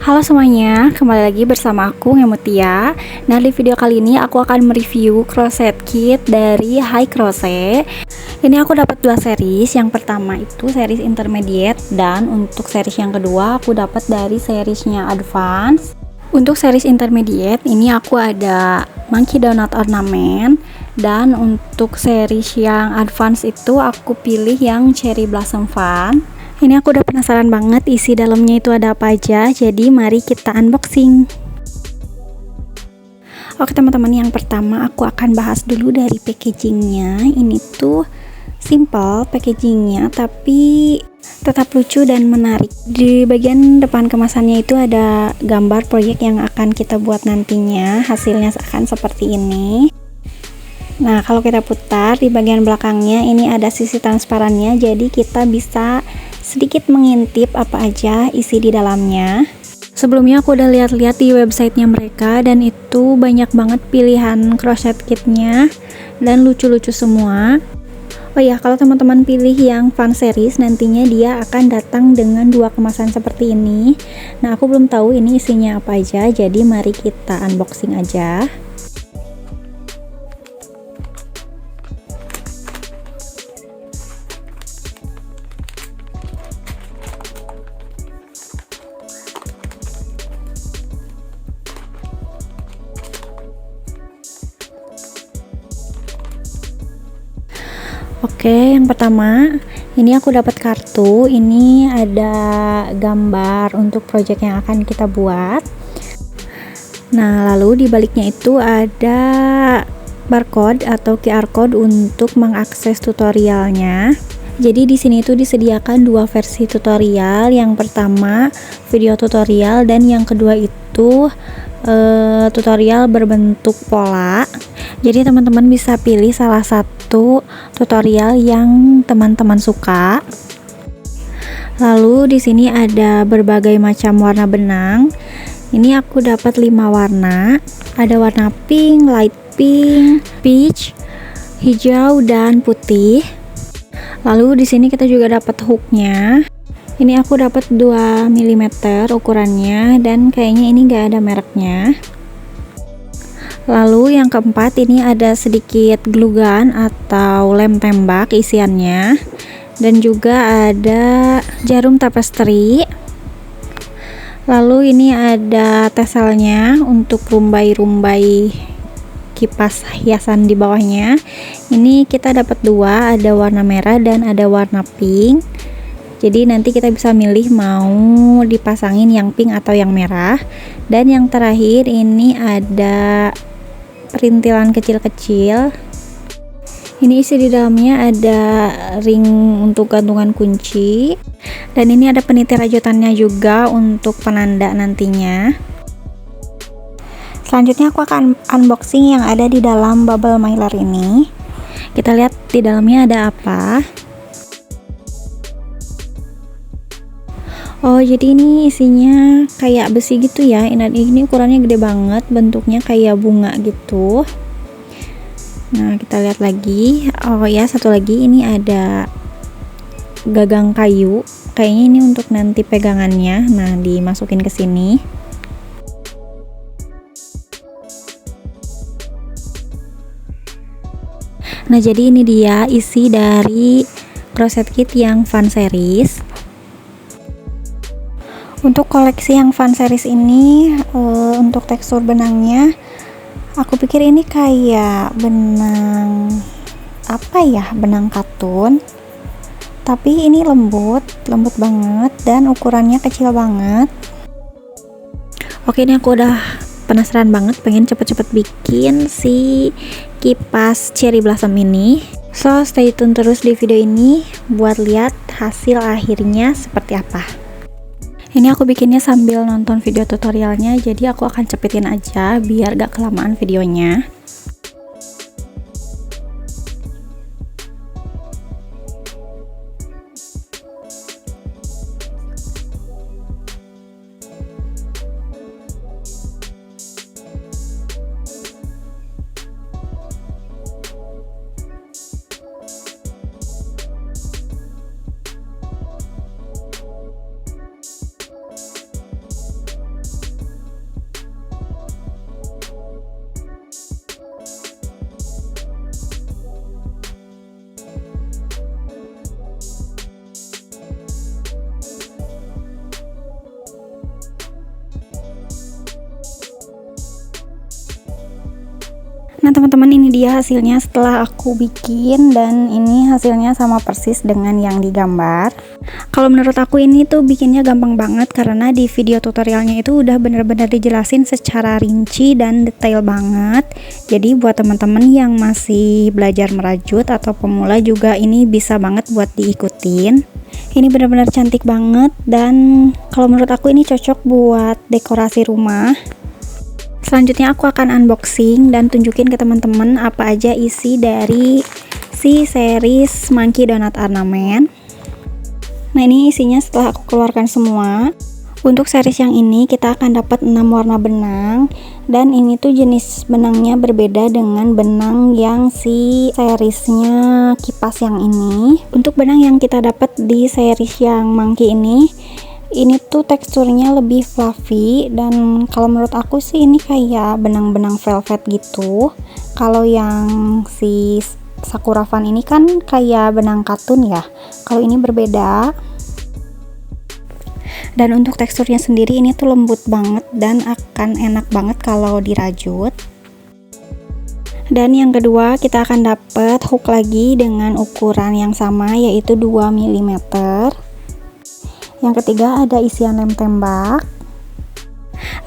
Halo semuanya, kembali lagi bersama aku Ngemutia. Nah, di video kali ini aku akan mereview crochet kit dari Hi Crochet. Ini aku dapat dua series. Yang pertama itu series intermediate, dan untuk series yang kedua aku dapat dari seriesnya advance. Untuk series intermediate ini aku ada monkey donut ornament, dan untuk series yang advance itu aku pilih yang cherry blossom fun. Ini aku udah penasaran banget isi dalamnya itu ada apa aja, jadi mari kita unboxing. Oke teman-teman, yang pertama aku akan bahas dulu dari packagingnya. Ini tuh simple packagingnya, tapi tetap lucu dan menarik. Di bagian depan kemasannya itu ada gambar proyek yang akan kita buat nantinya. Hasilnya akan seperti ini. Nah, kalau kita putar di bagian belakangnya ini ada sisi transparannya, jadi kita bisa sedikit mengintip apa aja isi di dalamnya. Sebelumnya aku udah lihat-lihat di websitenya mereka, dan itu banyak banget pilihan crochet kitnya dan lucu-lucu semua. Oh ya, kalau teman-teman pilih yang fun series, nantinya dia akan datang dengan dua kemasan seperti ini. Nah, aku belum tahu ini isinya apa aja, jadi mari kita unboxing aja. Oke, yang pertama ini aku dapat kartu. Ini ada gambar untuk project yang akan kita buat. Nah, lalu di baliknya itu ada barcode atau QR code untuk mengakses tutorialnya. Jadi di sini itu disediakan dua versi tutorial. Yang pertama video tutorial, dan yang kedua itu tutorial berbentuk pola. Jadi teman-teman bisa pilih salah satu tutorial yang teman-teman suka. Lalu di sini ada berbagai macam warna benang. Ini aku dapat 5 warna. Ada warna pink, light pink, peach, hijau, dan putih. Lalu di sini kita juga dapat hooknya. Ini aku dapat 2 mm ukurannya, dan kayaknya ini enggak ada mereknya. Lalu yang keempat ini ada sedikit glue gun atau lem tembak isiannya, dan juga ada jarum tapestry. Lalu ini ada taselnya untuk rumbai-rumbai kipas hiasan di bawahnya. Ini kita dapat dua, ada warna merah dan ada warna pink. Jadi nanti kita bisa milih mau dipasangin yang pink atau yang merah. Dan yang terakhir ini ada perintilan kecil-kecil. Ini isi di dalamnya ada ring untuk gantungan kunci, dan ini ada peniti rajutannya juga untuk penanda nantinya. Selanjutnya aku akan unboxing yang ada di dalam bubble mailer ini. Kita lihat di dalamnya ada apa. Oh, jadi ini isinya kayak besi gitu ya. Ini ukurannya gede banget, bentuknya kayak bunga gitu. Nah, kita lihat lagi. Oh ya, satu lagi ini ada gagang kayu. Kayaknya ini untuk nanti pegangannya. Nah, dimasukin ke sini. Nah, jadi ini dia isi dari crochet kit yang fun series. Untuk koleksi yang fun series ini, untuk tekstur benangnya, aku pikir ini kayak benang apa ya, benang katun. Tapi ini lembut banget, dan ukurannya kecil banget. Oke, ini aku udah penasaran banget, pengen cepet-cepet bikin si kipas cherry blossom ini. So, stay tune terus di video ini buat lihat hasil akhirnya seperti apa. Ini aku bikinnya sambil nonton video tutorialnya, jadi aku akan cepetin aja biar gak kelamaan videonya. Nah teman-teman, ini dia hasilnya setelah aku bikin, dan ini hasilnya sama persis dengan yang digambar. Kalau menurut aku ini tuh bikinnya gampang banget, karena di video tutorialnya itu udah bener-bener dijelasin secara rinci dan detail banget. Jadi buat teman-teman yang masih belajar merajut atau pemula juga ini bisa banget buat diikutin. Ini benar-benar cantik banget, dan kalau menurut aku ini cocok buat dekorasi rumah. Selanjutnya aku akan unboxing dan tunjukin ke teman-teman apa aja isi dari si series Monkey Donut Ornament. Nah ini isinya setelah aku keluarkan semua. Untuk series yang ini kita akan dapat 6 warna benang, dan ini tuh jenis benangnya berbeda dengan benang yang si seriesnya kipas yang ini. Untuk benang yang kita dapat di series yang Monkey ini tuh teksturnya lebih fluffy, dan kalau menurut aku sih ini kayak benang-benang velvet gitu. Kalau yang si Sakura Fan ini kan kayak benang katun ya, kalau ini berbeda. Dan untuk teksturnya sendiri ini tuh lembut banget dan akan enak banget kalau dirajut. Dan yang kedua kita akan dapat hook lagi dengan ukuran yang sama, yaitu 2 mm. Yang ketiga ada isian lem tembak.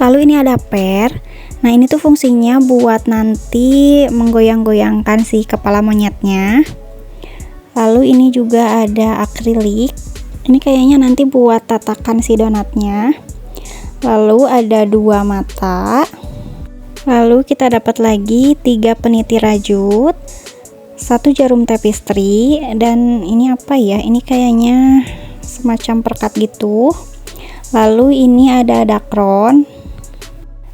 Lalu ini ada per. Nah ini tuh fungsinya buat nanti menggoyang-goyangkan si kepala monyetnya. Lalu ini juga ada akrilik. Ini kayaknya nanti buat tatakan si donatnya. Lalu ada 2 mata. Lalu kita dapat lagi 3 peniti rajut, 1 jarum tapestry, dan ini apa ya? Ini kayaknya semacam perkat gitu. Lalu ini ada dakron.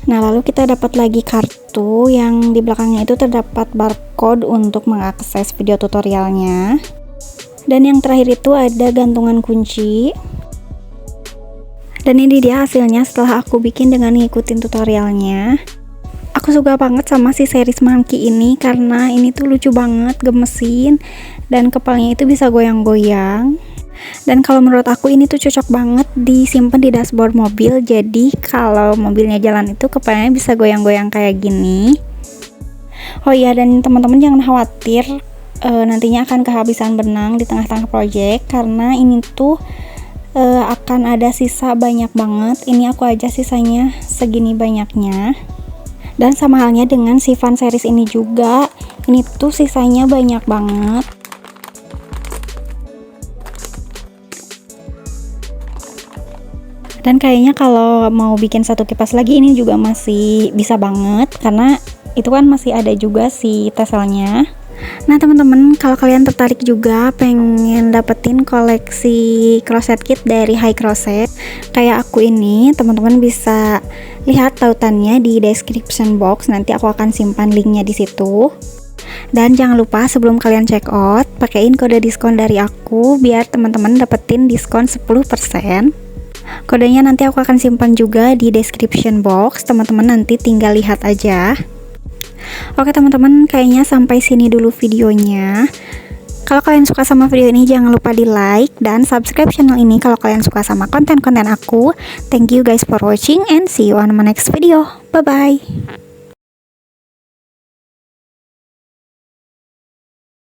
Nah lalu kita dapat lagi kartu yang di belakangnya itu terdapat barcode untuk mengakses video tutorialnya. Dan yang terakhir itu ada gantungan kunci. Dan ini dia hasilnya setelah aku bikin dengan ngikutin tutorialnya. Aku suka banget sama si series Monkey ini karena ini tuh lucu banget, gemesin, dan kepalanya itu bisa goyang-goyang. Dan kalau menurut aku ini tuh cocok banget disimpan di dashboard mobil. Jadi kalau mobilnya jalan itu kepalanya bisa goyang-goyang kayak gini. Oh iya, dan teman-teman jangan khawatir nantinya akan kehabisan benang di tengah-tengah project, karena ini tuh akan ada sisa banyak banget. Ini aku aja sisanya segini banyaknya. Dan sama halnya dengan si Fan series ini juga, ini tuh sisanya banyak banget. Dan kayaknya kalau mau bikin satu kipas lagi ini juga masih bisa banget, karena itu kan masih ada juga si taselnya. Nah teman-teman, kalau kalian tertarik juga pengen dapetin koleksi crochet kit dari High Crochet kayak aku ini, teman-teman bisa lihat tautannya di description box. Nanti aku akan simpan linknya di situ. Dan jangan lupa sebelum kalian check out, pakein kode diskon dari aku biar teman-teman dapetin diskon 10%. Kodenya nanti aku akan simpan juga di description box, teman-teman nanti tinggal lihat aja. Oke teman-teman, kayaknya sampai sini dulu videonya. Kalau kalian suka sama video ini jangan lupa di like dan subscribe channel ini kalau kalian suka sama konten-konten aku. Thank you guys for watching and see you on my next video. Bye bye.